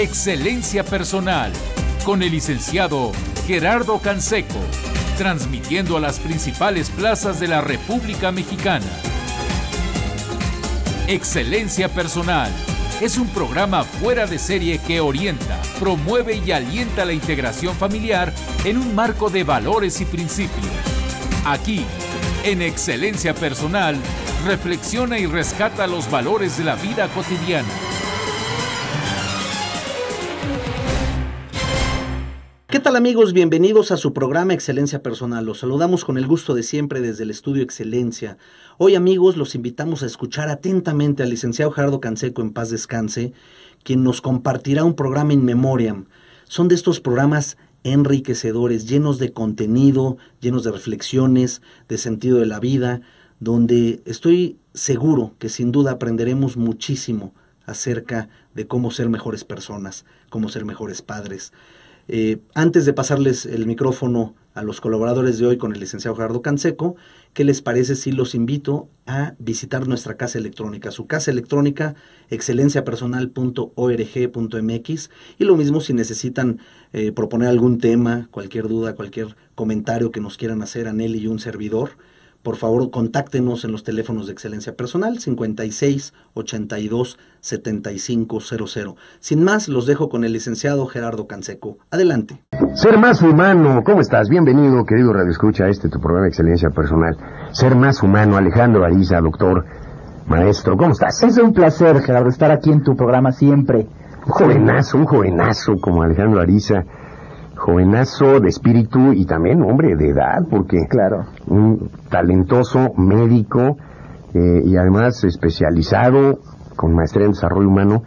Excelencia Personal, con el licenciado Gerardo Canseco, transmitiendo a las principales plazas de la República Mexicana. Excelencia Personal es un programa fuera de serie que orienta, promueve y alienta la integración familiar en un marco de valores y principios. Aquí, en Excelencia Personal, reflexiona y rescata los valores de la vida cotidiana. ¿Qué tal, amigos? Bienvenidos a su programa Excelencia Personal. Los saludamos con el gusto de siempre desde el estudio Excelencia. Hoy, amigos, los invitamos a escuchar atentamente al licenciado Gerardo Canseco, en paz descanse, quien nos compartirá un programa in memoriam. Son de estos programas enriquecedores, llenos de contenido, llenos de reflexiones, de sentido de la vida, donde estoy seguro que sin duda aprenderemos muchísimo acerca de cómo ser mejores personas, cómo ser mejores padres. Antes de pasarles el micrófono a los colaboradores de hoy con el licenciado Gerardo Canseco, ¿qué les parece si los invito a visitar nuestra casa electrónica? Su casa electrónica, excelenciapersonal.org.mx, y lo mismo si necesitan proponer algún tema, cualquier duda, cualquier comentario que nos quieran hacer a Nelly y un servidor, por favor contáctenos en los teléfonos de Excelencia Personal 56 82 75 00. Sin más, los dejo con el licenciado Gerardo Canseco. Adelante. Ser más humano. ¿Cómo estás? Bienvenido, querido radioescucha, a tu programa Excelencia Personal. Ser más humano. Alejandro Ariza, doctor, maestro, ¿cómo estás? Es un placer, Gerardo, estar aquí en tu programa siempre. Un jovenazo como Alejandro Ariza. Jovenazo de espíritu y también, hombre, de edad, porque claro, un talentoso médico y además especializado con maestría en desarrollo humano,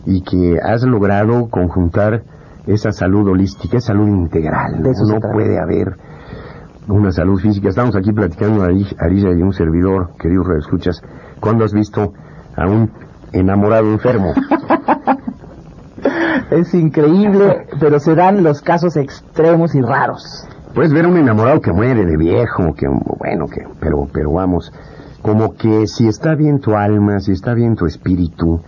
y que has logrado conjuntar esa salud holística, esa salud integral. No puede haber una salud física. Estamos aquí platicando a Ariza y un servidor, queridos radioescuchas. ¿Cuándo has visto a un enamorado enfermo? Es increíble, pero se dan los casos extremos y raros. Puedes ver a un enamorado que muere de viejo, pero vamos, como que si está bien tu alma, si está bien tu espíritu.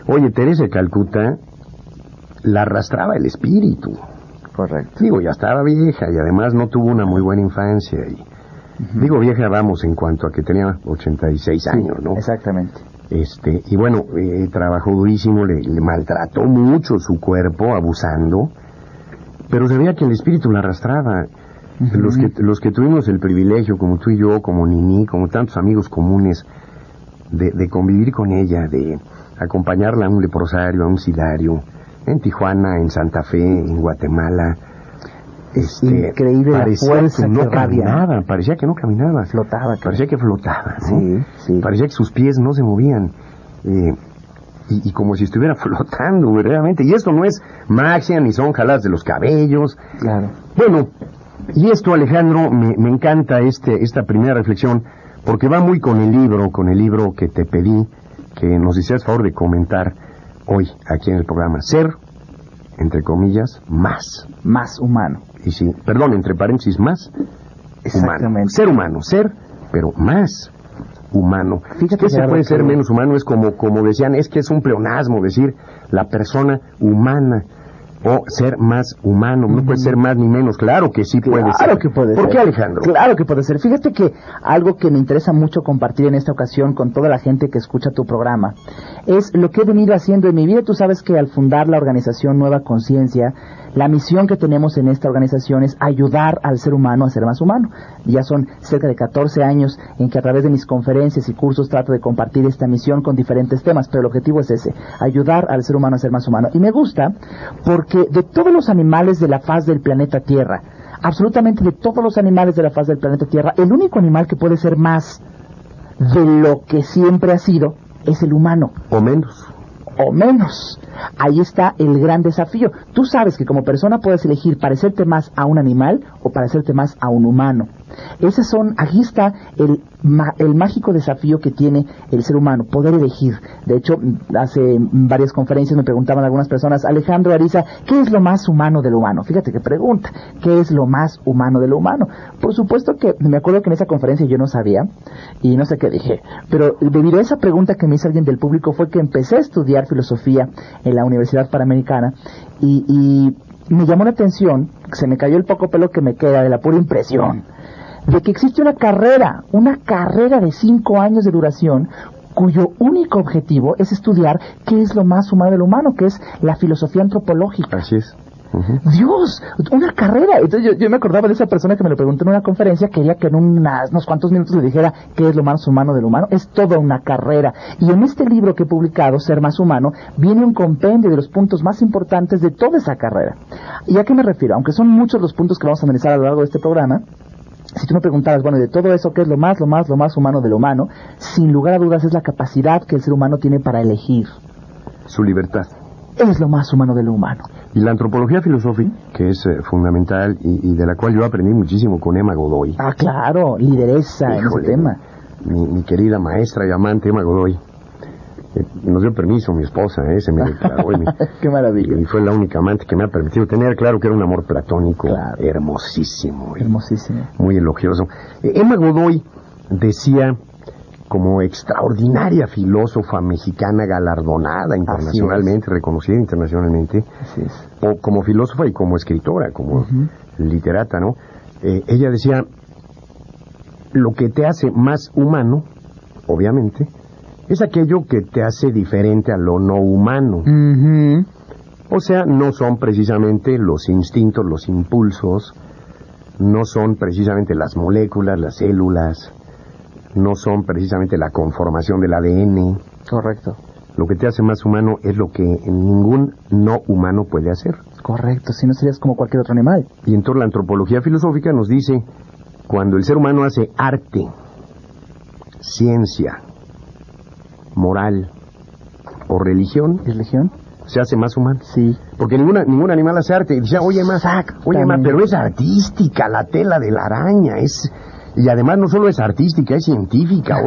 Oye, Teresa de Calcuta la arrastraba el espíritu. Correcto. Digo, ya estaba vieja y además no tuvo una muy buena infancia. Digo vieja, vamos, en cuanto a que tenía 86 años, ¿no? Exactamente. Y bueno, trabajó durísimo, le maltrató mucho su cuerpo, abusando, pero se veía que el espíritu la arrastraba. Los que tuvimos el privilegio, como tú y yo, como Nini, como tantos amigos comunes, de convivir con ella, de acompañarla a un leprosario, a un silario, en Tijuana, en Santa Fe, en Guatemala. Increíble la fuerza que caminaba, parecía que no caminaba. Flotaba. Parecía que flotaba, ¿no? Sí. Parecía que sus pies no se movían. Y como si estuviera flotando, verdaderamente. Y esto no es magia, ni son jaladas de los cabellos. Claro. Bueno, y esto, Alejandro, me encanta esta primera reflexión, porque va muy con el libro que te pedí que nos hicieras favor de comentar hoy, aquí en el programa. Ser, entre comillas, más humano. Y sí, perdón, entre paréntesis, más humano. Ser humano, pero más humano. Fíjate, ¿Qué se puede ser menos humano? Es como decían, es que es un pleonasmo decir la persona humana, o ser más humano. No puede ser más ni menos. Claro que sí puede ser. Claro que puede ser. ¿Por qué, Alejandro? Claro que puede ser. Fíjate que algo que me interesa mucho compartir en esta ocasión con toda la gente que escucha tu programa es lo que he venido haciendo en mi vida. Tú sabes que al fundar la organización Nueva Conciencia, la misión que tenemos en esta organización es ayudar al ser humano a ser más humano. Ya son cerca de 14 años en que a través de mis conferencias y cursos trato de compartir esta misión con diferentes temas, pero el objetivo es ese, ayudar al ser humano a ser más humano. Y me gusta porque de todos los animales de la faz del planeta Tierra, absolutamente de todos los animales de la faz del planeta Tierra, el único animal que puede ser más de lo que siempre ha sido es el humano. O menos. Ahí está el gran desafío. Tú sabes que como persona puedes elegir parecerte más a un animal o parecerte más a un humano. Aquí está el mágico desafío que tiene el ser humano, poder elegir. De hecho, hace varias conferencias me preguntaban algunas personas, Alejandro Ariza, ¿qué es lo más humano de lo humano? Fíjate qué pregunta, ¿qué es lo más humano de lo humano? Por supuesto que me acuerdo que en esa conferencia yo no sabía, y no sé qué dije, pero debido a esa pregunta que me hizo alguien del público fue que empecé a estudiar filosofía en la Universidad Panamericana, y me llamó la atención, se me cayó el poco pelo que me queda de la pura impresión, de que existe una carrera de 5 años de duración, cuyo único objetivo es estudiar qué es lo más humano de lo humano, que es la filosofía antropológica. Así es. Dios, una carrera. Entonces yo me acordaba de esa persona que me lo preguntó en una conferencia, quería que en unos cuantos minutos le dijera qué es lo más humano de lo humano. Es toda una carrera. Y en este libro que he publicado, Ser Más Humano, viene un compendio de los puntos más importantes de toda esa carrera. ¿Y a qué me refiero? Aunque son muchos los puntos que vamos a analizar a lo largo de este programa, si tú me preguntaras, bueno, de todo eso, ¿qué es lo más humano de lo humano? Sin lugar a dudas es la capacidad que el ser humano tiene para elegir. Su libertad. Es lo más humano de lo humano. Y la antropología filosófica, que es fundamental y de la cual yo aprendí muchísimo con Emma Godoy. Ah, claro, lideresa en ese tema. Mi querida maestra y amante Emma Godoy. Nos dio permiso mi esposa, se me declaró. Qué maravilla. Y fue la única amante que me ha permitido tener. Claro que era un amor platónico, claro. Hermosísimo. Hermosísimo. Muy elogioso. Emma Godoy decía, como extraordinaria filósofa mexicana galardonada internacionalmente, reconocida internacionalmente, o como filósofa y como escritora, como literata, ¿no? Ella decía, lo que te hace más humano, obviamente, es aquello que te hace diferente a lo no humano. O sea, no son precisamente los instintos, los impulsos, no son precisamente las moléculas, las células, no son precisamente la conformación del ADN. Correcto. Lo que te hace más humano es lo que ningún no humano puede hacer. Correcto, si no serías como cualquier otro animal. Y entonces la antropología filosófica nos dice, cuando el ser humano hace arte, ciencia, moral o religión, se hace más humano. Sí. Porque ningún animal hace arte. Y dice, oye, pero es artística la tela de la araña, y además no solo es artística, es científica.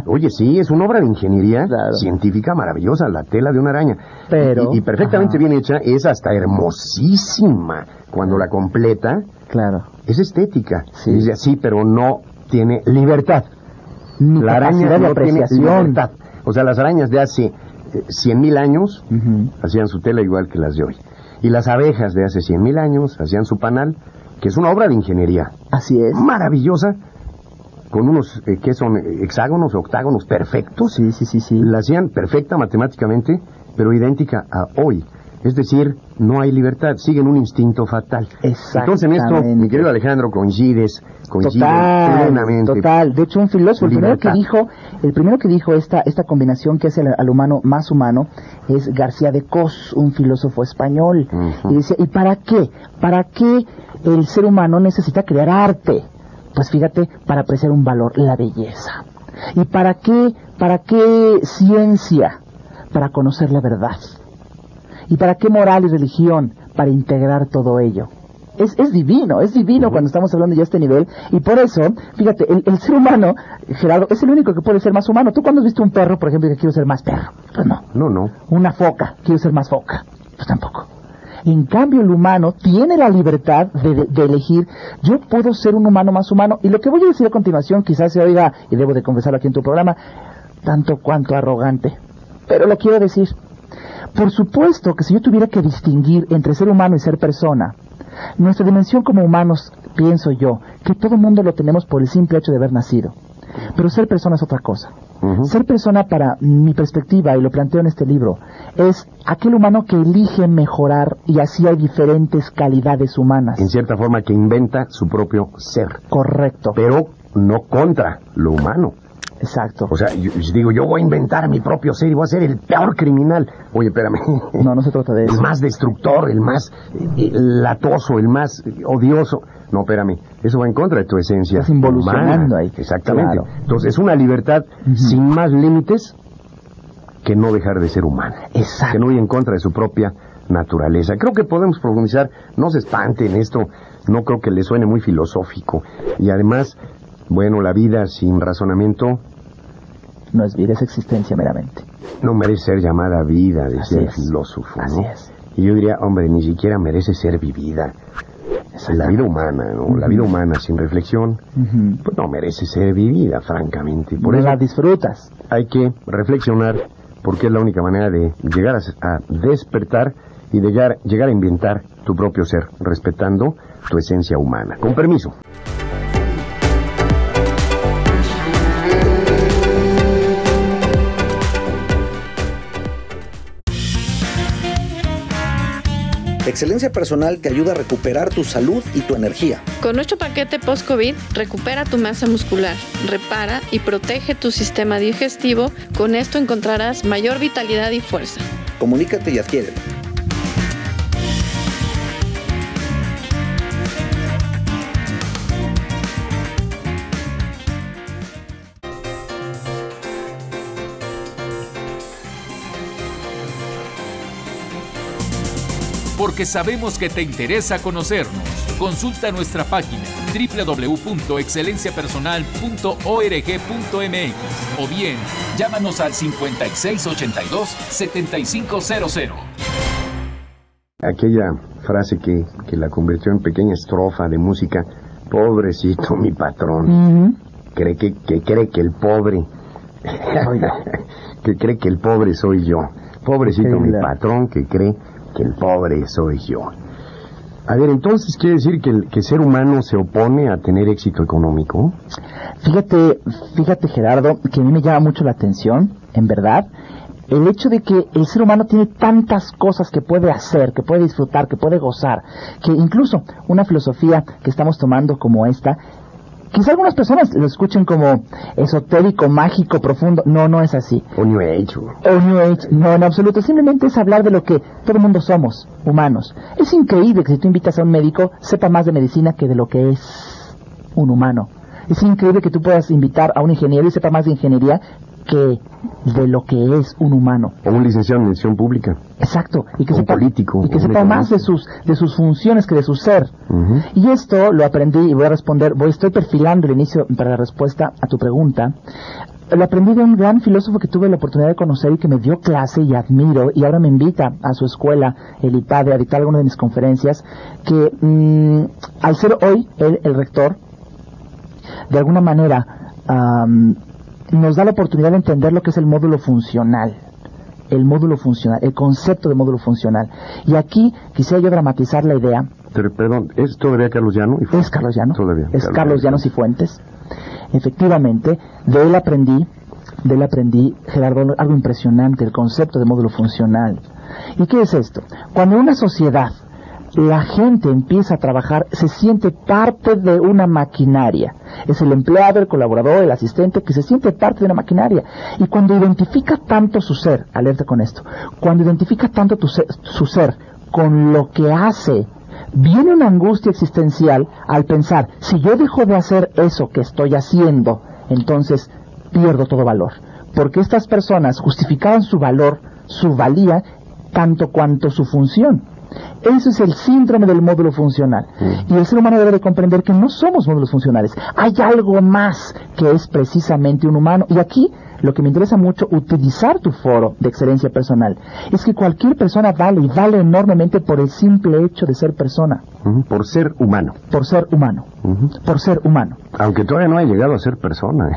Oye, sí, es una obra de ingeniería científica maravillosa, la tela de una araña. Pero y perfectamente bien hecha, es hasta hermosísima. Cuando la completa, es estética. Sí. Dice, sí, pero no tiene libertad. Ni la araña no tiene apreciación. libertad. O sea, las arañas de hace 100,000 años hacían su tela igual que las de hoy. Y las abejas de hace 100,000 años hacían su panal, que es una obra de ingeniería. Así es. Maravillosa, con unos, que son hexágonos, octágonos perfectos. Sí. La hacían perfecta matemáticamente, pero idéntica a hoy. Es decir, no hay libertad, siguen un instinto fatal. Entonces en esto, mi querido Alejandro, coincides plenamente. Total. De hecho, un filósofo, el primero que dijo esta combinación que hace al humano más humano es García de Cos, un filósofo español. Y decía, ¿y para qué? ¿Para qué el ser humano necesita crear arte? Pues fíjate, para apreciar un valor, la belleza. ¿Y para qué ciencia? Para conocer la verdad. ¿Y para qué moral y religión? Para integrar todo ello. Es divino cuando estamos hablando ya a este nivel. Y por eso, fíjate, el ser humano, Gerardo, es el único que puede ser más humano. ¿Tú cuándo has visto un perro, por ejemplo, que quiero ser más perro? Pues no. No. Una foca, quiero ser más foca. Pues tampoco. En cambio, el humano tiene la libertad de elegir, yo puedo ser un humano más humano. Y lo que voy a decir a continuación quizás se oiga, y debo de confesarlo aquí en tu programa, tanto cuanto arrogante. Pero lo quiero decir. Por supuesto que si yo tuviera que distinguir entre ser humano y ser persona, nuestra dimensión como humanos, pienso yo, que todo mundo lo tenemos por el simple hecho de haber nacido. Pero ser persona es otra cosa. Ser persona, para mi perspectiva, y lo planteo en este libro, es aquel humano que elige mejorar, y así hay diferentes calidades humanas. En cierta forma, que inventa su propio ser. Correcto. Pero no contra lo humano. Exacto. O sea, yo voy a inventar mi propio ser y voy a ser el peor criminal. Oye, espérame. No se trata de eso. El más destructor, el más latoso, el más odioso. No, espérame. Eso va en contra de tu esencia. Estás involucionando humana. ahí. Exactamente. Claro. Entonces, es una libertad sin más límites que no dejar de ser humana. Exacto. Que no ir en contra de su propia naturaleza. Creo que podemos profundizar, no se espanten esto. no creo que le suene muy filosófico. Y además, bueno, la vida sin razonamiento no es vida, es existencia meramente. No merece ser llamada vida, decía el filósofo, ¿no? Así es. Y yo diría, hombre, ni siquiera merece ser vivida. La vida humana, ¿no? La vida humana sin reflexión, pues no merece ser vivida, francamente. Por eso la disfrutas. Hay que reflexionar, porque es la única manera de llegar a despertar y llegar a inventar tu propio ser, respetando tu esencia humana. Con permiso. Excelencia Personal te ayuda a recuperar tu salud y tu energía. Con nuestro paquete post-COVID, recupera tu masa muscular, repara y protege tu sistema digestivo. Con esto encontrarás mayor vitalidad y fuerza. Comunícate y adquiérelo. Porque sabemos que te interesa conocernos. Consulta nuestra página www.excelenciapersonal.org.mx o bien llámanos al 5682-7500. Aquella frase que la convirtió en pequeña estrofa de música, pobrecito mi patrón, cree que el pobre, que cree que el pobre soy yo. Pobrecito mi patrón que cree que el pobre soy yo. A ver, entonces, ¿quiere decir que el ser humano se opone a tener éxito económico? Fíjate, Gerardo, que a mí me llama mucho la atención, en verdad, el hecho de que el ser humano tiene tantas cosas que puede hacer, que puede disfrutar, que puede gozar, que incluso una filosofía que estamos tomando como esta, quizá algunas personas lo escuchen como esotérico, mágico, profundo. No es así. O New Age. No, en absoluto. Simplemente es hablar de lo que todo el mundo somos, humanos. Es increíble que si tú invitas a un médico, sepa más de medicina que de lo que es un humano. Es increíble que tú puedas invitar a un ingeniero y sepa más de ingeniería que de lo que es un humano. O un licenciado en administración pública. Exacto, y que sepa político, y que sepa más de sus funciones que de su ser. Y esto lo aprendí y voy a responder, estoy perfilando el inicio para la respuesta a tu pregunta. Lo aprendí de un gran filósofo que tuve la oportunidad de conocer y que me dio clase y admiro, y ahora me invita a su escuela, el IPADE, a dictar alguna de mis conferencias, que al ser hoy el rector, de alguna manera nos da la oportunidad de entender lo que es el módulo funcional. El concepto de módulo funcional. Y aquí quisiera yo dramatizar la idea. Pero, perdón, ¿es todavía Carlos Llano? Es Carlos Llano. Todavía. Es Carlos Llanos y Fuentes. Efectivamente, de él aprendí, Gerardo, algo impresionante, el concepto de módulo funcional. ¿Y qué es esto? Cuando una sociedad, la gente empieza a trabajar, se siente parte de una maquinaria. Es el empleado, el colaborador, el asistente que se siente parte de una maquinaria. Y cuando identifica tanto su ser, alerta con esto, cuando identifica tanto su ser con lo que hace, viene una angustia existencial al pensar, si yo dejo de hacer eso que estoy haciendo, entonces pierdo todo valor. Porque estas personas justificaban su valor, su valía, tanto cuanto su función. Eso es el síndrome del módulo funcional. Y el ser humano debe de comprender que no somos módulos funcionales. Hay algo más que es precisamente un humano. Y aquí lo que me interesa mucho utilizar tu foro de excelencia personal es que cualquier persona vale, y vale enormemente por el simple hecho de ser persona. Por ser humano. Por ser humano. Por ser humano. Aunque todavía no ha llegado a ser persona.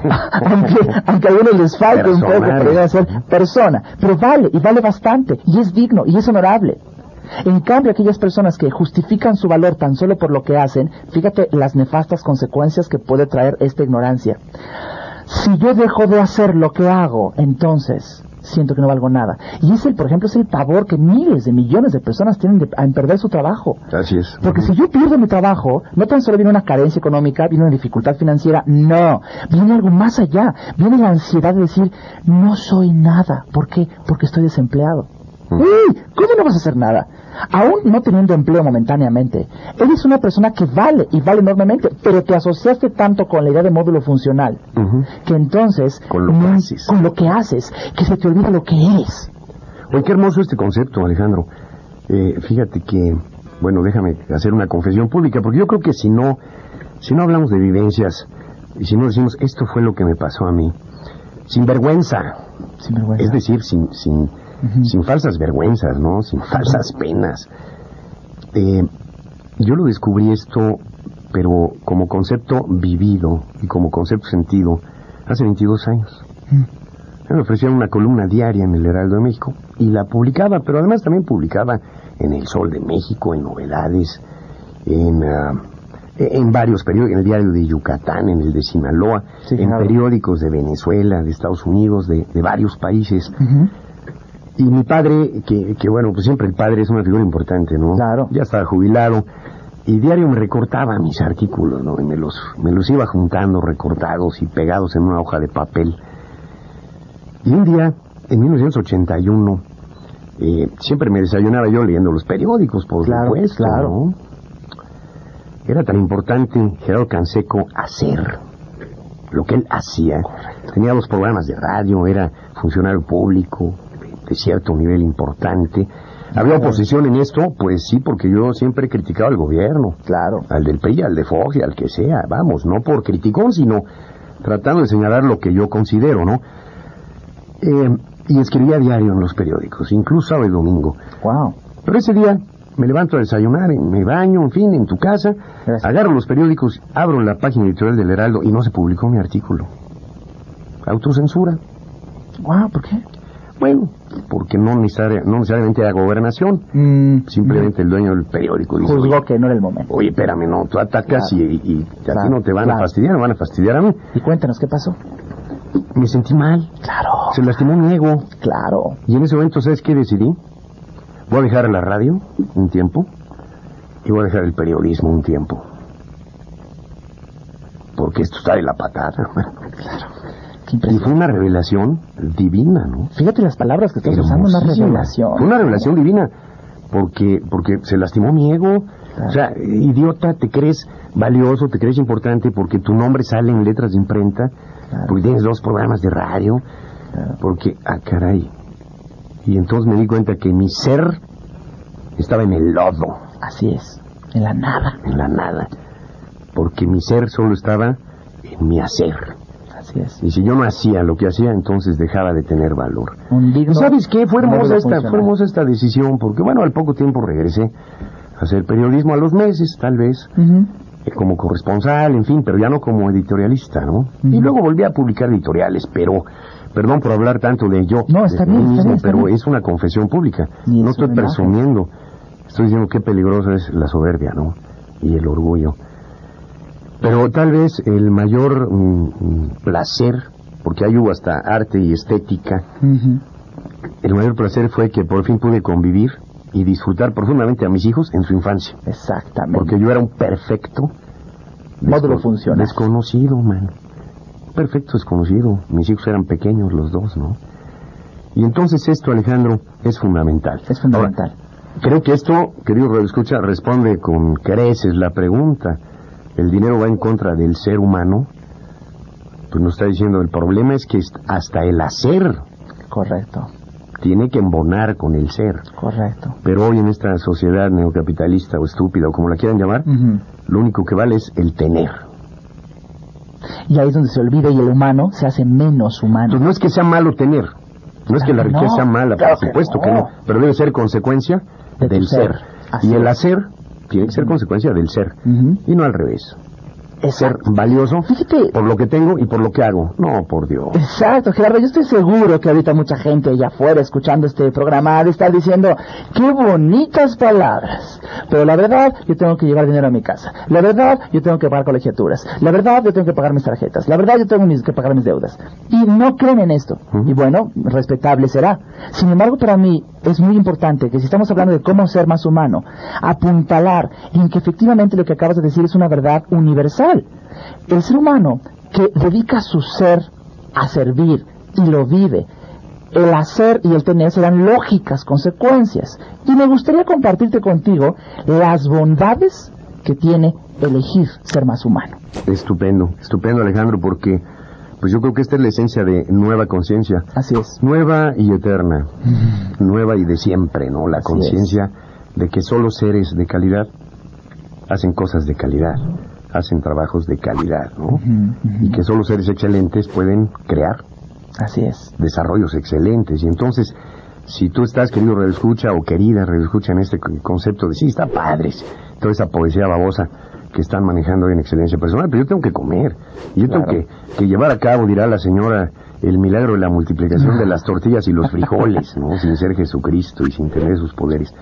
aunque a algunos les falte un poco para llegar a ser persona. Pero vale, y vale bastante, y es digno, y es honorable. En cambio, aquellas personas que justifican su valor tan solo por lo que hacen, fíjate las nefastas consecuencias que puede traer esta ignorancia. Si yo dejo de hacer lo que hago, entonces siento que no valgo nada. Y por ejemplo, es el pavor que miles de millones de personas tienen en perder su trabajo. Así es. Porque si yo pierdo mi trabajo, no tan solo viene una carencia económica, viene una dificultad financiera, no. Viene algo más allá. Viene la ansiedad de decir, no soy nada. ¿Por qué? Porque estoy desempleado. ¿Cómo no vas a hacer nada? Aún no teniendo empleo momentáneamente, eres una persona que vale, y vale enormemente, pero te asociaste tanto con la idea de módulo funcional, que entonces, con lo que haces, que se te olvida lo que eres. Oye, qué hermoso este concepto, Alejandro. Fíjate que bueno, déjame hacer una confesión pública, porque yo creo que si no hablamos de vivencias, y si no decimos, esto fue lo que me pasó a mí, sin vergüenza, es decir, sin falsas vergüenzas, ¿no? Sin falsas penas. Yo lo descubrí esto, pero como concepto vivido y como concepto sentido, hace 22 años. Me ofrecían una columna diaria en el Heraldo de México y la publicaba, pero además también publicaba en El Sol de México, en Novedades, en varios periódicos, en el Diario de Yucatán, en el de Sinaloa, en periódicos de Venezuela, de Estados Unidos, de varios países. Y mi padre, que bueno, pues siempre el padre es una figura importante, ¿no? Claro. Ya estaba jubilado, y diario me recortaba mis artículos, ¿no? Y me los iba juntando, recortados y pegados en una hoja de papel. Y un día, en 1981, siempre me desayunaba yo leyendo los periódicos, por supuesto, ¿no? Era tan importante Gerardo Canseco hacer lo que él hacía. Tenía 2 programas de radio, era funcionario público de cierto nivel importante. ¿Había oposición en esto? Pues sí, porque yo siempre he criticado al gobierno. Claro. Al del PRI, al de Fox, al que sea. Vamos, no por criticón, sino tratando de señalar lo que yo considero, ¿no? Y escribía diario en los periódicos, incluso sábado y domingo. Wow. Pero ese día me levanto a desayunar, me baño, en fin, en tu casa, agarro los periódicos, abro la página editorial del Heraldo y no se publicó mi artículo. Autocensura. Wow, ¿por qué? Bueno, porque no necesariamente era gobernación, simplemente el dueño del periódico dijo, juzgó que no era el momento. Oye, espérame, no, tú atacas y a ti no te van a fastidiar, me van a fastidiar a mí. Y cuéntanos, ¿qué pasó? Me sentí mal. Claro. Se lastimó mi ego. Claro. Y en ese momento, ¿sabes qué decidí? Voy a dejar la radio un tiempo y voy a dejar el periodismo un tiempo. Porque esto está de la patada. Claro. Y fue una revelación divina, ¿no? Fíjate las palabras que estás usando, una revelación. Fue una revelación divina, porque se lastimó mi ego. Claro. O sea, idiota, te crees valioso, te crees importante porque tu nombre sale en letras de imprenta, claro, porque tienes 2 programas de radio, claro, porque, caray. Y entonces me di cuenta que mi ser estaba en el lodo. Así es, en la nada. En la nada. Porque mi ser solo estaba en mi hacer. Así es. Y si yo no hacía lo que hacía, entonces dejaba de tener valor. ¿Y sabes qué? Fue hermosa esta decisión, porque bueno, al poco tiempo regresé a hacer periodismo, a los meses, tal vez, como corresponsal, en fin, pero ya no como editorialista, ¿no? Y luego volví a publicar editoriales, pero, perdón por hablar tanto de yo, no, está bien, mismo, está bien, pero es una confesión pública. No estoy presumiendo, estoy diciendo qué peligrosa es la soberbia, ¿no? Y el orgullo. Pero tal vez el mayor placer, porque ahí hubo hasta arte y estética, el mayor placer fue que por fin pude convivir y disfrutar profundamente a mis hijos en su infancia. Exactamente. Porque yo era un perfecto módulo funcional. Desconocido, man. Perfecto desconocido. Mis hijos eran pequeños los 2, ¿no? Y entonces esto, Alejandro, es fundamental. Es fundamental. Ahora, creo que esto, querido radioescucha, responde con creces la pregunta. ¿El dinero va en contra del ser humano? Pues nos está diciendo, el problema es que hasta el hacer... Correcto. Tiene que embonar con el ser. Correcto. Pero hoy en esta sociedad neocapitalista o estúpida o como la quieran llamar, lo único que vale es el tener. Y ahí es donde se olvida y el humano se hace menos humano. Entonces no es que sea malo tener, no es que la riqueza sea mala, por supuesto que no, pero debe ser consecuencia del ser. Y el hacer tiene que ser consecuencia del ser, y no al revés. Ser valioso, fíjate, por lo que tengo y por lo que hago. No, por Dios. Exacto, Gerardo, yo estoy seguro que ahorita mucha gente allá afuera escuchando este programa ha de estar diciendo, qué bonitas palabras, pero la verdad, yo tengo que llevar dinero a mi casa, la verdad, yo tengo que pagar colegiaturas, la verdad, yo tengo que pagar mis tarjetas, la verdad, yo tengo que pagar mis deudas, y no creen en esto, y bueno, respetable será. Sin embargo, para mí es muy importante que si estamos hablando de cómo ser más humano, apuntalar en que efectivamente lo que acabas de decir es una verdad universal. El ser humano que dedica su ser a servir y lo vive, el hacer y el tener serán lógicas consecuencias. Y me gustaría compartirte contigo las bondades que tiene elegir ser más humano. Estupendo, estupendo, Alejandro, porque pues yo creo que esta es la esencia de nueva conciencia. Así es. Nueva y eterna, nueva y de siempre, ¿no? La conciencia de que solo seres de calidad hacen cosas de calidad, hacen trabajos de calidad, ¿no? Y que solo seres excelentes pueden crear. Así es. Desarrollos excelentes. Y entonces, si tú estás, querido radioescucha o querida radioescucha, en este concepto de sí, está padres, toda esa poesía babosa que están manejando hoy en Excelencia Personal, pero yo tengo que comer, y yo tengo que llevar a cabo, dirá la señora, el milagro de la multiplicación de las tortillas y los frijoles, ¿no? Sin ser Jesucristo y sin tener sus poderes.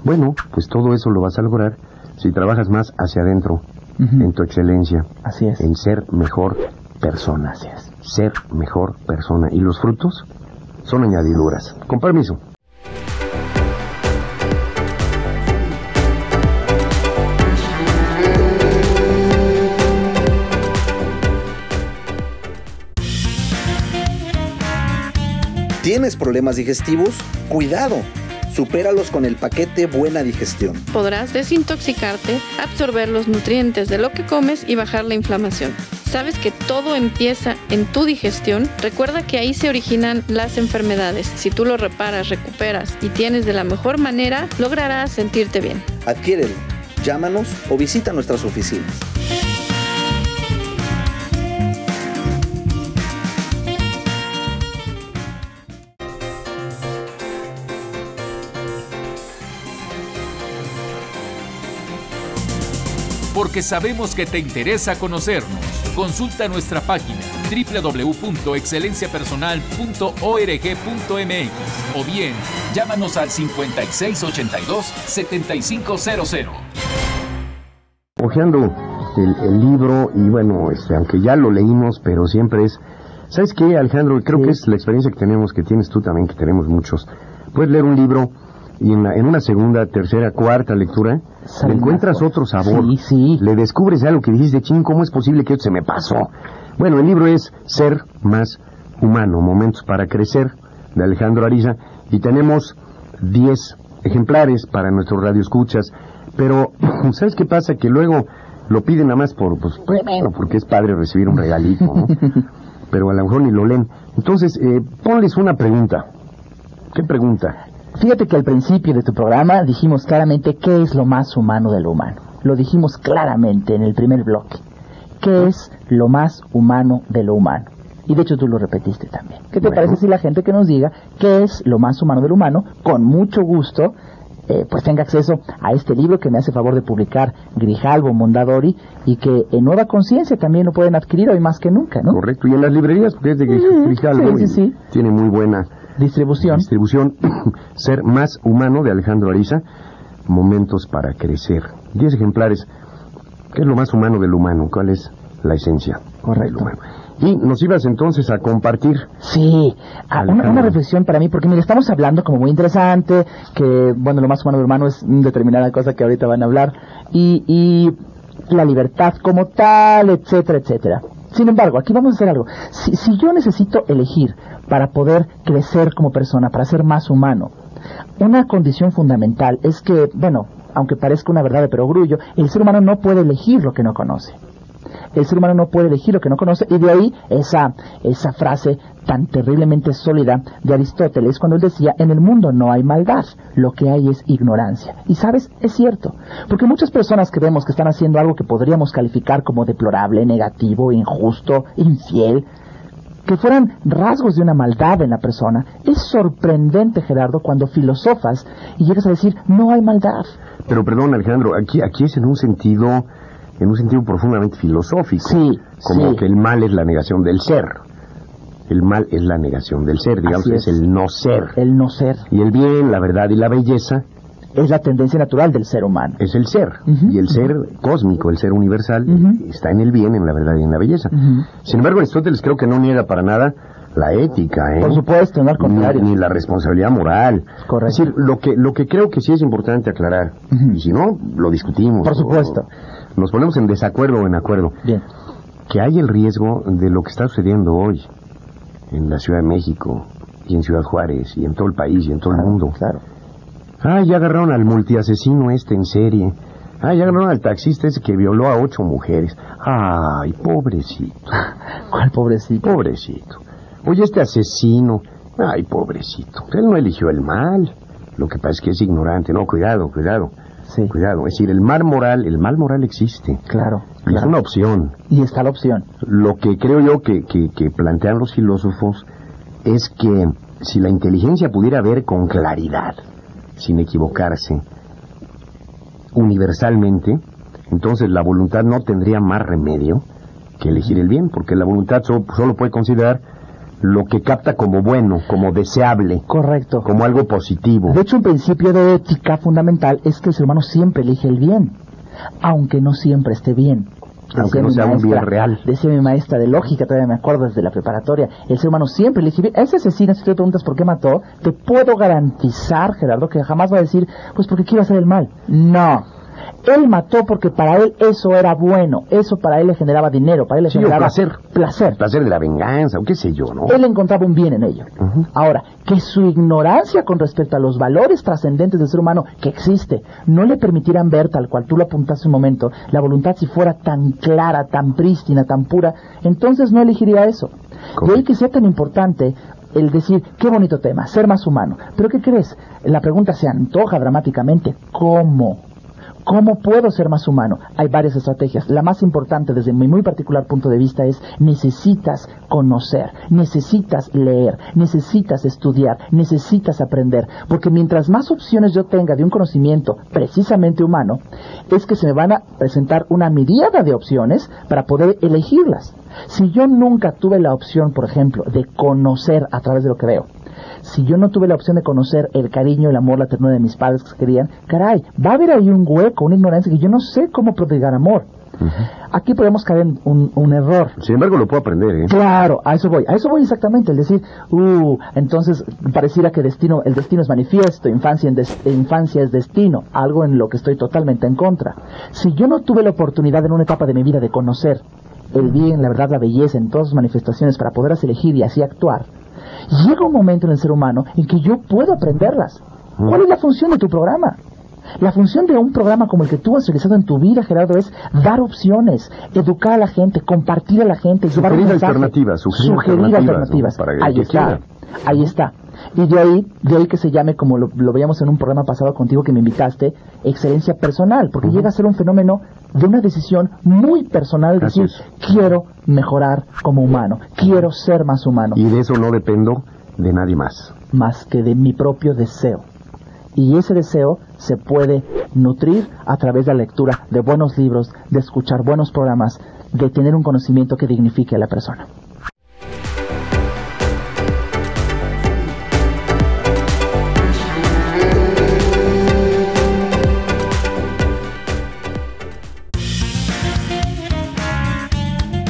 Bueno, pues todo eso lo vas a lograr si trabajas más hacia adentro, en tu excelencia. Así es. En ser mejor persona. Así es. Ser mejor persona. Y los frutos son añadiduras. Con permiso. ¿Tienes problemas digestivos? ¡Cuidado! Supéralos con el paquete Buena Digestión. Podrás desintoxicarte, absorber los nutrientes de lo que comes y bajar la inflamación. ¿Sabes que todo empieza en tu digestión? Recuerda que ahí se originan las enfermedades. Si tú lo reparas, recuperas y tienes de la mejor manera, lograrás sentirte bien. Adquiérelo, llámanos o visita nuestras oficinas. Porque sabemos que te interesa conocernos. Consulta nuestra página www.excelenciapersonal.org.mx o bien llámanos al 5682-7500. Hojeando el libro, y bueno, aunque ya lo leímos, pero siempre es... ¿Sabes qué, Alejandro? Creo que es la experiencia que tenemos, que tienes tú también, que tenemos muchos. Puedes leer un libro y en una segunda, tercera, cuarta lectura le encuentras otro sabor. Sí, sí. Le descubres algo que dijiste, ching, ¿cómo es posible que esto se me pasó? Bueno, el libro es Ser Más Humano, Momentos para Crecer, de Alejandro Ariza, y tenemos 10 ejemplares para nuestros radioescuchas, pero ¿sabes qué pasa? Que luego lo piden nada más porque es padre recibir un regalito, ¿no? Pero a lo mejor ni lo leen. Entonces, ponles una pregunta. ¿Qué pregunta? Fíjate que al principio de tu programa dijimos claramente qué es lo más humano de lo humano. Lo dijimos claramente en el primer bloque. ¿Qué es lo más humano de lo humano? Y de hecho tú lo repetiste también. ¿Qué te parece si la gente que nos diga qué es lo más humano de lo humano, con mucho gusto, pues tenga acceso a este libro que me hace favor de publicar Grijalbo Mondadori, y que en Nueva Conciencia también lo pueden adquirir hoy más que nunca, ¿no? Correcto, y en las librerías, porque es de Grijalbo, sí. Tiene muy buena distribución. Ser Más Humano, de Alejandro Ariza, Momentos para Crecer. 10 ejemplares. ¿Qué es lo más humano del humano? ¿Cuál es la esencia? Correcto. Del humano? Y nos ibas entonces a compartir. Sí, una reflexión para mí, porque mira, estamos hablando como muy interesante, que bueno, lo más humano del humano es determinada cosa que ahorita van a hablar, y la libertad como tal, etcétera, etcétera. Sin embargo, aquí vamos a hacer algo. Si yo necesito elegir para poder crecer como persona, para ser más humano, una condición fundamental es que, bueno, aunque parezca una verdad de perogrullo, el ser humano no puede elegir lo que no conoce. El ser humano no puede elegir lo que no conoce, y de ahí esa frase tan terriblemente sólida de Aristóteles cuando él decía: en el mundo no hay maldad, lo que hay es ignorancia. Y sabes, es cierto, porque muchas personas que vemos que están haciendo algo que podríamos calificar como deplorable, negativo, injusto, infiel, que fueran rasgos de una maldad en la persona, es sorprendente, Gerardo, cuando filosofas y llegas a decir no hay maldad. Pero perdón, Alejandro, aquí es en un sentido profundamente filosófico. Sí, como que el mal es la negación del ser. El mal es la negación del ser, digamos, es el no ser. El no ser. Y el bien, la verdad y la belleza es la tendencia natural del ser humano. Es el ser. Y el ser cósmico, el ser universal, está en el bien, en la verdad y en la belleza. Sin embargo, Aristóteles creo que no niega para nada la ética, Por supuesto, no al contrario. Ni la responsabilidad moral. Correcto. Es decir, lo que creo que sí es importante aclarar, y si no, lo discutimos. Por supuesto. Nos ponemos en desacuerdo o en acuerdo. Bien. Que hay el riesgo de lo que está sucediendo hoy en la Ciudad de México y en Ciudad Juárez y en todo el país y en todo el mundo. Claro. Ya agarraron al multiasesino en serie. Ya agarraron al taxista ese que violó a 8 mujeres. Ay, pobrecito. ¿Cuál pobrecito? Pobrecito. Oye, este asesino. Ay, pobrecito. Él no eligió el mal. Lo que pasa es que es ignorante. No, cuidado. Sí. Cuidado. Es decir, el mal moral existe. Claro. Es una opción. Y está la opción. Lo que creo yo que plantean los filósofos es que si la inteligencia pudiera ver con claridad, sin equivocarse, universalmente, entonces la voluntad no tendría más remedio que elegir el bien, porque la voluntad solo puede considerar lo que capta como bueno, como deseable. Correcto. Como algo positivo. De hecho, un principio de ética fundamental es que el ser humano siempre elige el bien, aunque no siempre esté bien. Aunque no sea un bien real. Decía mi maestra de lógica, todavía me acuerdo desde la preparatoria, el ser humano siempre elige bien. A ese asesino, si tú te preguntas por qué mató, te puedo garantizar, Gerardo, que jamás va a decir, pues porque quiero hacer el mal. No. Él mató porque para él eso era bueno, eso para él le generaba dinero, para él le generaba placer. Placer de la venganza, o qué sé yo, ¿no? Él encontraba un bien en ello. Ahora, que su ignorancia con respecto a los valores trascendentes del ser humano que existe, no le permitieran ver, tal cual tú lo apuntaste un momento, la voluntad si fuera tan clara, tan prístina, tan pura, entonces no elegiría eso. De ahí que sea tan importante el decir, qué bonito tema, ser más humano. Pero ¿qué crees? La pregunta se antoja dramáticamente, ¿cómo? ¿Cómo puedo ser más humano? Hay varias estrategias. La más importante desde mi muy particular punto de vista es necesitas conocer, necesitas leer, necesitas estudiar, necesitas aprender. Porque mientras más opciones yo tenga de un conocimiento precisamente humano, es que se me van a presentar una miríada de opciones para poder elegirlas. Si yo nunca tuve la opción, por ejemplo, de conocer a través de lo que veo, si yo no tuve la opción de conocer el cariño, el amor, la ternura de mis padres que se querían, caray, va a haber ahí un hueco, una ignorancia que yo no sé cómo prodigar amor. Aquí podemos caer en un error. Sin embargo, lo puedo aprender, ¿eh? Claro, a eso voy exactamente, el decir, entonces pareciera que el destino es manifiesto, infancia es destino, algo en lo que estoy totalmente en contra. Si yo no tuve la oportunidad en una etapa de mi vida de conocer el bien, la verdad, la belleza en todas sus manifestaciones para poderlas elegir y así actuar, llega un momento en el ser humano en que yo puedo aprenderlas. ¿Cuál es la función de tu programa? La función de un programa como el que tú has realizado en tu vida, Gerardo, es dar opciones, educar a la gente, compartir a la gente, llevar un mensaje, sugerir alternativas. ¿No? Ahí está. Y de ahí que se llame, como lo veíamos en un programa pasado contigo que me invitaste, excelencia personal, porque llega a ser un fenómeno de una decisión muy personal, es decir, quiero mejorar como humano, quiero ser más humano. Y de eso no dependo de nadie más. Más que de mi propio deseo. Y ese deseo se puede nutrir a través de la lectura de buenos libros, de escuchar buenos programas, de tener un conocimiento que dignifique a la persona.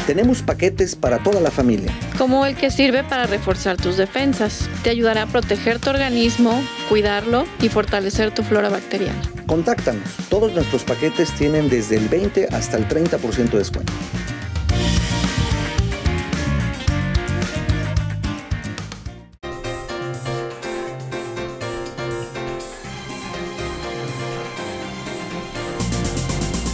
Tenemos paquetes para toda la familia. Como el que sirve para reforzar tus defensas. Te ayudará a proteger tu organismo, cuidarlo y fortalecer tu flora bacteriana. Contáctanos. Todos nuestros paquetes tienen desde el 20 hasta el 30% de descuento.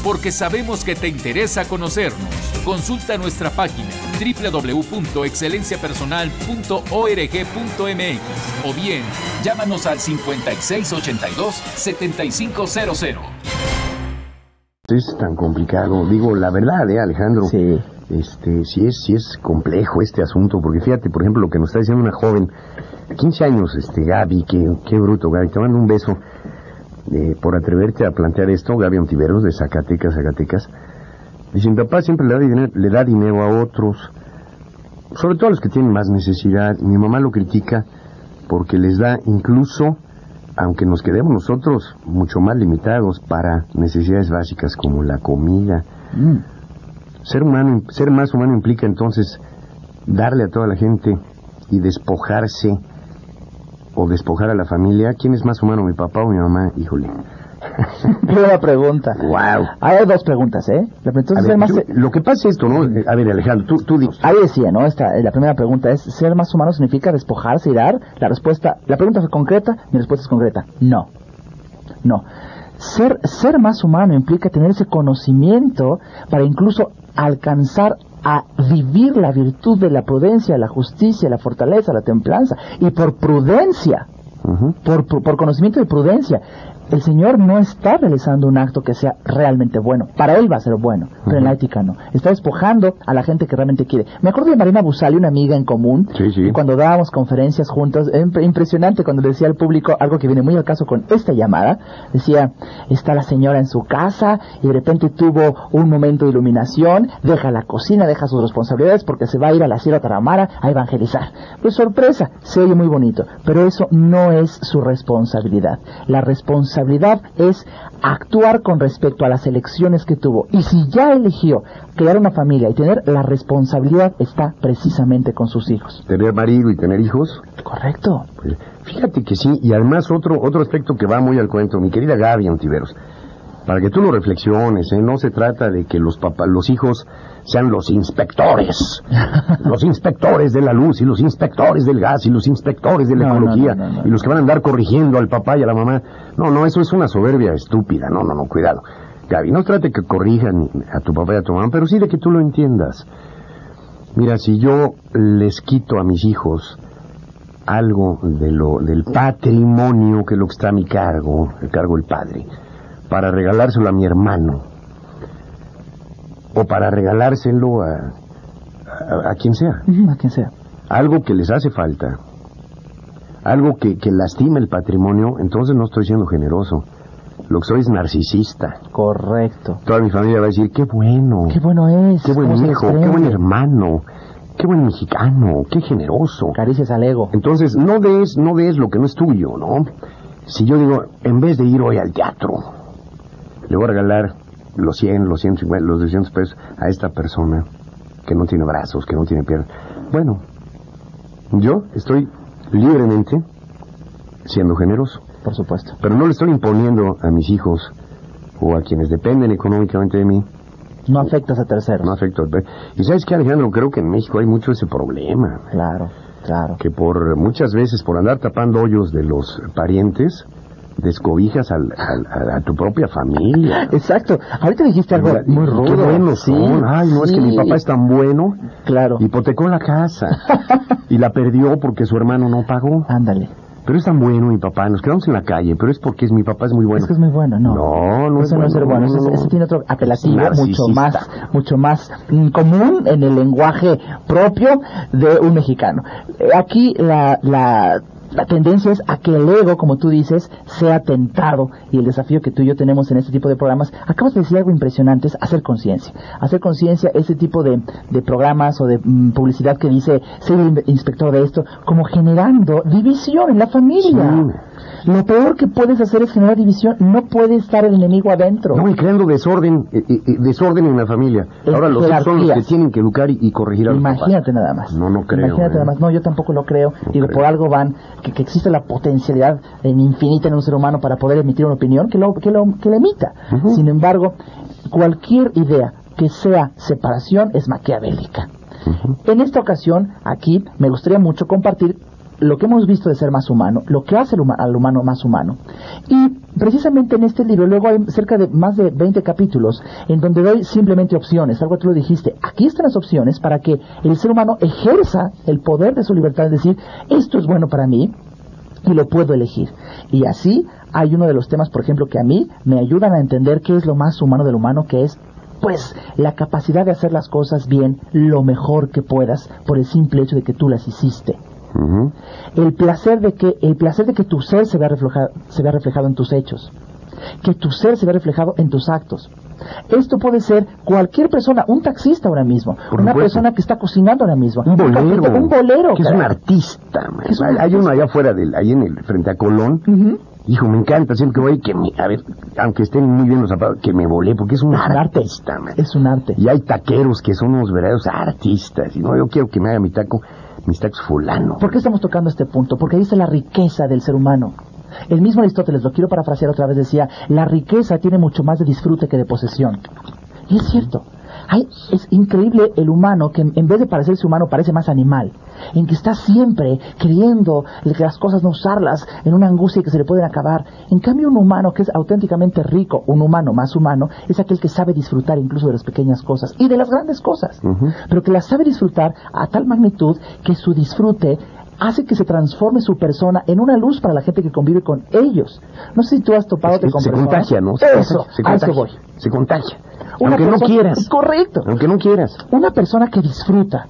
Porque sabemos que te interesa conocernos. Consulta nuestra página www.excelenciapersonal.org.mx o bien llámanos al 5682-7500. Es tan complicado, digo la verdad, Alejandro. Sí. Sí es complejo este asunto, porque fíjate, por ejemplo, lo que nos está diciendo una joven, 15 años, Gaby, qué bruto, Gaby, te mando un beso. Por atreverte a plantear esto, Gaby Ontiveros, de Zacatecas. Dice, mi papá siempre le da dinero a otros, sobre todo a los que tienen más necesidad. Mi mamá lo critica porque les da incluso, aunque nos quedemos nosotros mucho más limitados para necesidades básicas como la comida. Ser más humano implica entonces darle a toda la gente y despojarse o despojar a la familia. ¿Quién es más humano, mi papá o mi mamá? Híjole. Buena pregunta. Wow. Hay dos preguntas, Lo que pasa es esto, ¿no? A ver, Alejandro, tú di. Ahí decía, ¿no? La primera pregunta es, ¿ser más humano significa despojarse y dar? La pregunta es concreta, mi respuesta es concreta. No. Ser más humano implica tener ese conocimiento para incluso alcanzar a vivir la virtud de la prudencia, la justicia, la fortaleza, la templanza. Y por prudencia por conocimiento de prudencia. El Señor no está realizando un acto que sea realmente bueno. Para Él va a ser bueno, pero en la ética no. Está despojando a la gente que realmente quiere. Me acuerdo de Marina Busali, una amiga en común, y cuando dábamos conferencias juntos, impresionante cuando le decía al público algo que viene muy al caso con esta llamada. Decía, está la señora en su casa y de repente tuvo un momento de iluminación, deja la cocina, deja sus responsabilidades porque se va a ir a la Sierra Tarahumara a evangelizar. Pues sorpresa, se oye muy bonito, pero eso no es su responsabilidad. La responsabilidad es actuar con respecto a las elecciones que tuvo. Y si ya eligió crear una familia y tener la responsabilidad, está precisamente con sus hijos. ¿Tener marido y tener hijos? Correcto. Pues, fíjate que sí, y además otro aspecto que va muy al cuento, mi querida Gaby Ontiveros, para que tú lo reflexiones, no se trata de que los hijos sean los inspectores de la luz y los inspectores del gas y los inspectores de la ecología y los que van a andar corrigiendo al papá y a la mamá. No, eso es una soberbia estúpida. No, cuidado. Gaby, no trate que corrijan a tu papá y a tu mamá, pero sí de que tú lo entiendas. Mira, si yo les quito a mis hijos algo del patrimonio que es lo que está a mi cargo, el cargo del padre, para regalárselo a mi hermano, o para regalárselo a quien sea. A quien sea. Algo que les hace falta, algo que lastima el patrimonio, entonces no estoy siendo generoso. Lo que soy es narcisista. Correcto. Toda mi familia va a decir, qué bueno. Qué bueno es. Qué buen hijo, qué buen hermano, qué buen mexicano, qué generoso. Caricias al ego. Entonces, no des lo que no es tuyo, ¿no? Si yo digo, en vez de ir hoy al teatro, le voy a regalar los 100, los 150, los 200 pesos a esta persona que no tiene brazos, que no tiene piernas. Bueno, yo estoy libremente siendo generoso. Por supuesto. Pero no le estoy imponiendo a mis hijos o a quienes dependen económicamente de mí. No afectas a terceros. No afecto. Y ¿sabes qué, Alejandro? Creo que en México hay mucho ese problema. Claro. Que muchas veces por andar tapando hoyos de los parientes, descobijas a tu propia familia. Exacto. Ahorita dijiste algo muy rudo. Qué buenos son. Ay, no, es que mi papá es tan bueno. Claro. Hipotecó la casa. Y la perdió porque su hermano no pagó. Ándale. Pero es tan bueno mi papá, nos quedamos en la calle, pero es porque mi papá es muy bueno. Es que es muy bueno, no. No eso es no es ser bueno. Ese tiene otro apelativo mucho más común en el lenguaje propio de un mexicano. Aquí la tendencia es a que el ego, como tú dices, sea tentado, y el desafío que tú y yo tenemos en este tipo de programas, acabas de decir algo impresionante, es hacer conciencia. Hacer conciencia, ese tipo de programas o de publicidad que dice, ser el inspector de esto, como generando división en la familia. Sí. Lo peor que puedes hacer es generar división, no puede estar el enemigo adentro. No, y creando desorden en la familia. Ahora los hijos son los que tienen que educar y corregir a los papás. Imagínate nada más. No creo. Imagínate nada más. No, yo tampoco lo creo. Digo, por algo van, que existe la potencialidad infinita en un ser humano para poder emitir una opinión, que la emita. Sin embargo, cualquier idea que sea separación es maquiavélica. En esta ocasión, aquí, me gustaría mucho compartir lo que hemos visto de ser más humano, lo que hace al humano más humano. Y precisamente en este libro, luego hay cerca de más de 20 capítulos, en donde doy simplemente opciones, algo que tú lo dijiste. Aquí están las opciones para que el ser humano ejerza el poder de su libertad, es decir, esto es bueno para mí y lo puedo elegir. Y así hay uno de los temas, por ejemplo, que a mí me ayudan a entender qué es lo más humano del humano, que es pues la capacidad de hacer las cosas bien, lo mejor que puedas, por el simple hecho de que tú las hiciste. El placer de que tu ser se vea reflejado en tus hechos, que tu ser se vea reflejado en tus actos. Esto puede ser cualquier persona, un taxista ahora mismo, una persona que está cocinando ahora mismo, un bolero que es un artista. Hay uno allá afuera, ahí frente a Colón. Hijo, me encanta, siempre que voy, aunque estén muy bien los zapatos, que me volé, porque es un artista, man. Es un arte. Y hay taqueros que son unos verdaderos artistas, y no, yo quiero que me haga mis tacos fulano. ¿Por qué estamos tocando este punto? Porque ahí está la riqueza del ser humano. El mismo Aristóteles, lo quiero parafrasear otra vez, decía, la riqueza tiene mucho más de disfrute que de posesión. Y es cierto. Es increíble el humano que en vez de parecerse humano parece más animal, en que está siempre queriendo que las cosas no usarlas en una angustia que se le pueden acabar. En cambio, un humano que es auténticamente rico, un humano más humano, es aquel que sabe disfrutar incluso de las pequeñas cosas y de las grandes cosas, pero que las sabe disfrutar a tal magnitud que su disfrute hace que se transforme su persona en una luz para la gente que convive con ellos. No sé si tú has topado con se personas. Contagia, ¿no? Eso, se a eso contagia, voy. se contagia. Una Aunque no quieras. Correcto. Aunque no quieras. Una persona que disfruta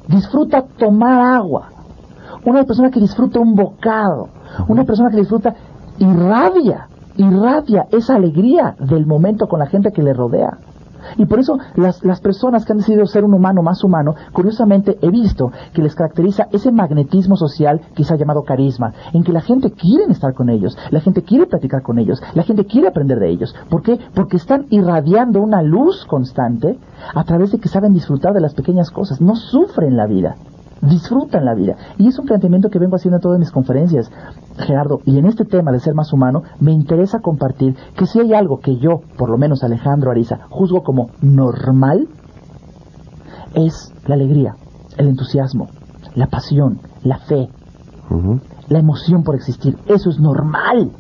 tomar agua. Una persona que disfruta un bocado. Una persona que disfruta irradia esa alegría del momento con la gente que le rodea. Y por eso las personas que han decidido ser un humano más humano, curiosamente he visto que les caracteriza ese magnetismo social, quizá llamado carisma, en que la gente quiere estar con ellos, la gente quiere platicar con ellos, la gente quiere aprender de ellos. ¿Por qué? Porque están irradiando una luz constante a través de que saben disfrutar de las pequeñas cosas, no sufren la vida, disfrutan la vida. Y es un planteamiento que vengo haciendo en todas mis conferencias, Gerardo, y en este tema de ser más humano me interesa compartir que si hay algo que yo, por lo menos Alejandro Ariza, juzgo como normal, es la alegría, el entusiasmo, la pasión, la fe, la emoción por existir. Eso es normal.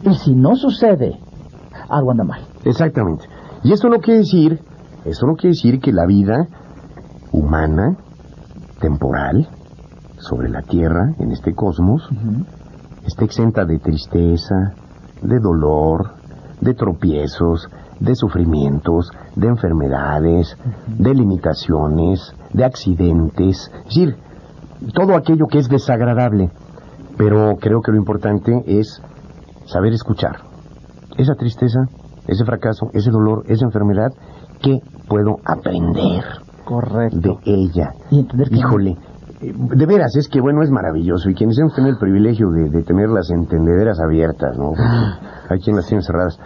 Y si no sucede, algo anda mal. Exactamente. Y esto no quiere decir que la vida humana, temporal, sobre la Tierra, en este cosmos, esté exenta de tristeza, de dolor, de tropiezos, de sufrimientos, de enfermedades, de limitaciones, de accidentes, es decir, todo aquello que es desagradable. Pero creo que lo importante es saber escuchar esa tristeza, ese fracaso, ese dolor, esa enfermedad. ¿Qué puedo aprender? Correcto. De ella? Y entender que híjole, de veras, es que bueno, es maravilloso. Y quienes hemos tenido el privilegio de tener las entendederas abiertas, ¿no? Hay quien las tiene cerradas.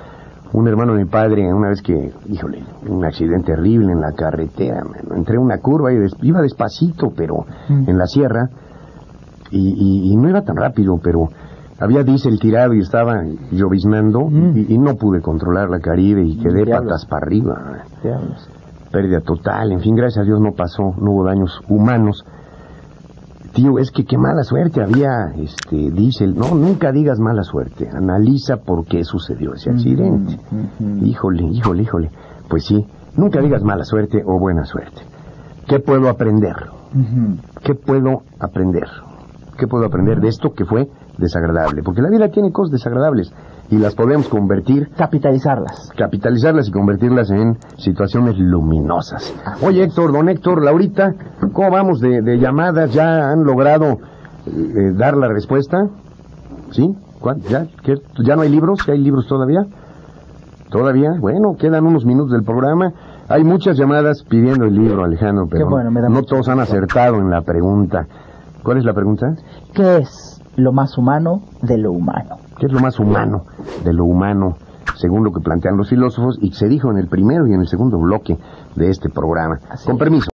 Un hermano de mi padre, una vez que, híjole, un accidente terrible en la carretera, entré en una curva y iba despacito, pero en la sierra, y no iba tan rápido, pero había diésel tirado y estaba lloviznando, y no pude controlar la Caribe y quedé patas para arriba. Diablos. Pérdida total, en fin, gracias a Dios no pasó, no hubo daños humanos. Tío, es que qué mala suerte había, diésel. No, nunca digas mala suerte, analiza por qué sucedió ese accidente. Híjole. Pues sí, nunca digas mala suerte o buena suerte. ¿Qué puedo aprender? ¿Qué puedo aprender? ¿Qué puedo aprender de esto que fue desagradable? Porque la vida tiene cosas desagradables y las podemos convertir... Capitalizarlas y convertirlas en situaciones luminosas. Oye, Héctor, don Héctor, Laurita, ¿cómo vamos de llamadas? ¿Ya han logrado dar la respuesta? ¿Sí? ¿Ya no hay libros? ¿Ya hay libros todavía? ¿Todavía? Bueno, quedan unos minutos del programa. Hay muchas llamadas pidiendo el libro, Alejandro, pero no todos han acertado en la pregunta. ¿Cuál es la pregunta? ¿Qué es lo más humano de lo humano? ¿Qué es lo más humano de lo humano, según lo que plantean los filósofos, y se dijo en el primero y en el segundo bloque de este programa? Con permiso.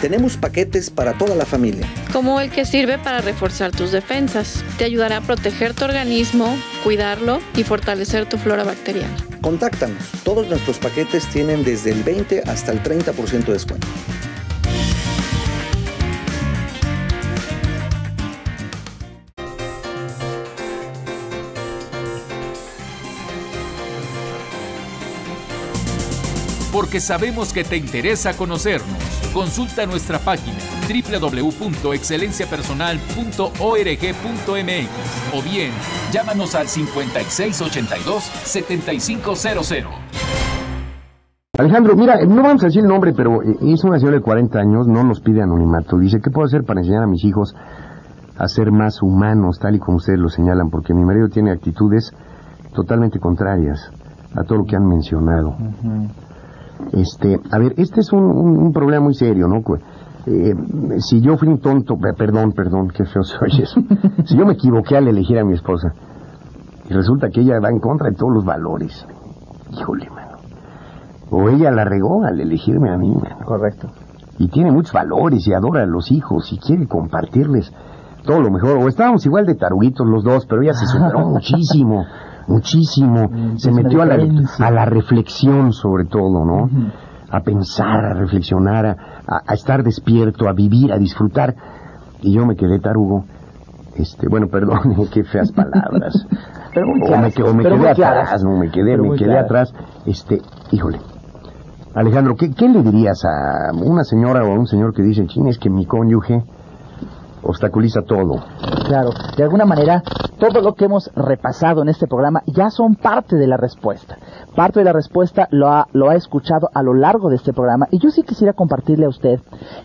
Tenemos paquetes para toda la familia. Como el que sirve para reforzar tus defensas. Te ayudará a proteger tu organismo, cuidarlo y fortalecer tu flora bacteriana. Contáctanos. Todos nuestros paquetes tienen desde el 20 hasta el 30% de descuento. Porque sabemos que te interesa conocernos. Consulta nuestra página www.excelenciapersonal.org.mx o bien llámanos al 5682-7500. Alejandro, mira, no vamos a decir el nombre, pero es una señora de 40 años, no nos pide anonimato. Dice, ¿qué puedo hacer para enseñar a mis hijos a ser más humanos, tal y como ustedes lo señalan? Porque mi marido tiene actitudes totalmente contrarias a todo lo que han mencionado. A ver, este es un problema muy serio, ¿no? Si yo fui un tonto, perdón, qué feo se oye eso. Si yo me equivoqué al elegir a mi esposa, y resulta que ella va en contra de todos los valores, híjole, mano. O ella la regó al elegirme a mí, mano. Correcto. Y tiene muchos valores y adora a los hijos y quiere compartirles todo lo mejor. O estábamos igual de taruguitos los dos, pero ella se superó muchísimo. Se metió a la reflexión sobre todo, ¿no? A pensar, a reflexionar, a estar despierto, a vivir, a disfrutar. Y yo me quedé tarugo. Bueno, perdón, qué feas palabras. Pero muy o claras, me pero quedé muy atrás, claras. no, me quedé claras. atrás. Híjole. Alejandro, ¿qué le dirías a una señora o a un señor que dice, ching, es que mi cónyuge obstaculiza todo? Claro, de alguna manera, todo lo que hemos repasado en este programa ya son parte de la respuesta. Parte de la respuesta lo ha escuchado a lo largo de este programa, y yo sí quisiera compartirle a usted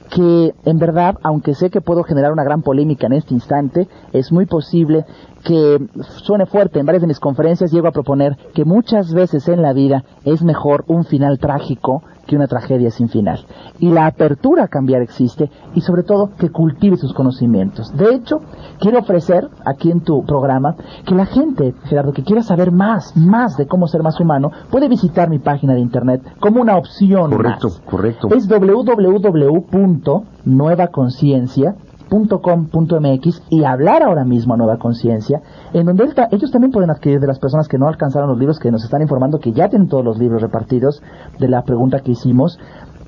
que, en verdad, aunque sé que puedo generar una gran polémica en este instante, es muy posible que suene fuerte. En varias de mis conferencias llego a proponer que muchas veces en la vida es mejor un final trágico que una tragedia sin final. Y la apertura a cambiar existe, y sobre todo que cultive sus conocimientos. De hecho, quiero ofrecer aquí en tu programa que la gente, Gerardo, que quiera saber más de cómo ser más humano, puede visitar mi página de internet como una opción. Correcto. Es www.nuevaconciencia.com.mx y hablar ahora mismo a Nueva Conciencia, en donde ellos también pueden adquirir, de las personas que no alcanzaron los libros, que nos están informando que ya tienen todos los libros repartidos, de la pregunta que hicimos.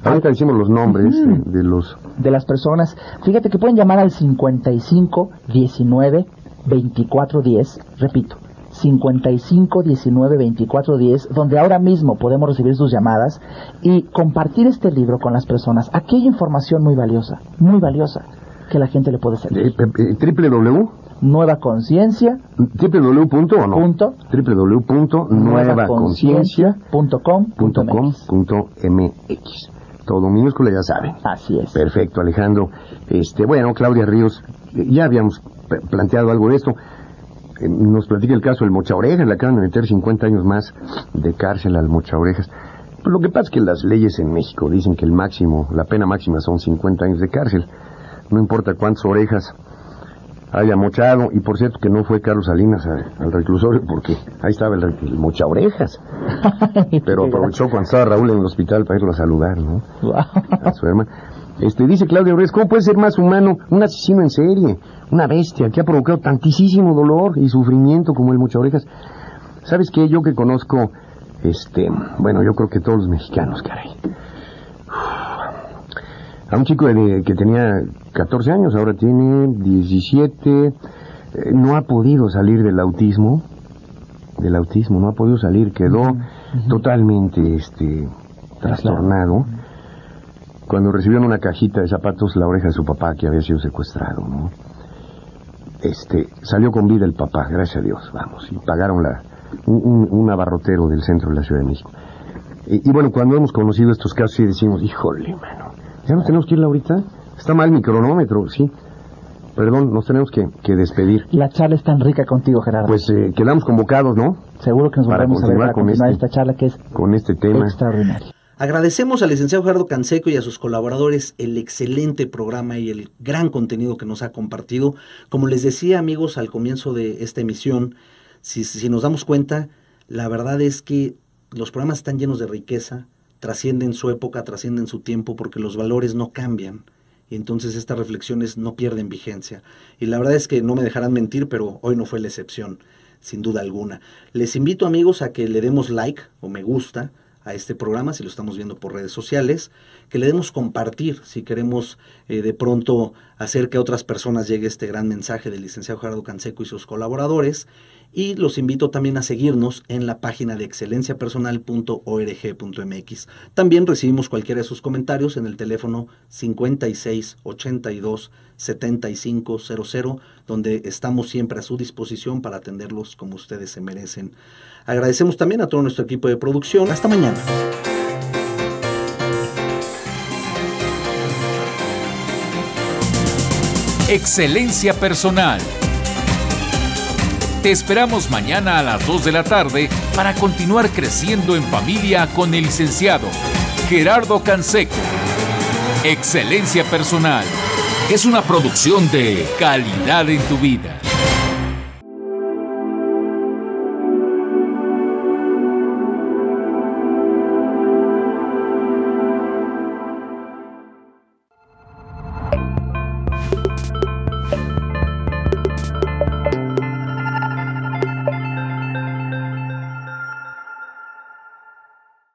Ahorita hicimos los nombres de las personas. Fíjate que pueden llamar al 55 19 24 10, repito, 55 19 24 10, donde ahora mismo podemos recibir sus llamadas y compartir este libro con las personas. Aquí hay información muy valiosa, que la gente le puede servir. Nuevaconciencia. www.nuevaconciencia.com.mx. Todo minúsculo, ya saben. Así es. Perfecto, Alejandro. Bueno, Claudia Ríos, ya habíamos planteado algo de esto. Nos platica el caso del Mochaorejas, le acaban de meter 50 años más de cárcel al Mochaorejas. Pues lo que pasa es que las leyes en México dicen que la pena máxima son 50 años de cárcel. No importa cuántas orejas haya mochado, y por cierto que no fue Carlos Salinas al reclusorio, porque ahí estaba el Mochaorejas. Pero aprovechó cuando estaba Raúl en el hospital para irlo a saludar, ¿no? A su hermana. Dice Claudia Ríos, ¿cómo puede ser más humano un asesino en serie, una bestia que ha provocado tantísimo dolor y sufrimiento como el Mochaorejas? ¿Sabes qué? Yo que conozco, yo creo que todos los mexicanos, caray. A un chico que tenía 14 años, ahora tiene 17, no ha podido salir del autismo, no ha podido salir, quedó totalmente trastornado. Cuando recibió en una cajita de zapatos la oreja de su papá, que había sido secuestrado, ¿no? Salió con vida el papá, gracias a Dios, vamos, y pagaron un abarrotero del centro de la Ciudad de México. Y bueno, cuando hemos conocido estos casos, sí decimos, híjole, mano, ¿ya nos tenemos que ir ahorita? Está mal mi cronómetro, sí. Perdón, nos tenemos que despedir. La charla es tan rica contigo, Gerardo. Pues quedamos convocados, ¿no? Seguro que nos volvemos a ver para continuar esta charla que es con este tema extraordinario. Agradecemos al licenciado Gerardo Canseco y a sus colaboradores el excelente programa y el gran contenido que nos ha compartido. Como les decía, amigos, al comienzo de esta emisión, si nos damos cuenta, la verdad es que los programas están llenos de riqueza, trascienden su época, trascienden su tiempo, porque los valores no cambian. Y entonces estas reflexiones no pierden vigencia. Y la verdad es que no me dejarán mentir, pero hoy no fue la excepción, sin duda alguna. Les invito, amigos, a que le demos like o me gusta a este programa, si lo estamos viendo por redes sociales, que le demos compartir, si queremos de pronto hacer que a otras personas llegue este gran mensaje del licenciado Gerardo Canseco y sus colaboradores, y los invito también a seguirnos en la página de excelenciapersonal.org.mx. También recibimos cualquiera de sus comentarios en el teléfono 5682-7500, donde estamos siempre a su disposición para atenderlos como ustedes se merecen. Agradecemos también a todo nuestro equipo de producción. Hasta mañana. Excelencia Personal. Te esperamos mañana a las 2 de la tarde para continuar creciendo en familia con el licenciado Gerardo Canseco. Excelencia Personal es una producción de Calidad en tu Vida.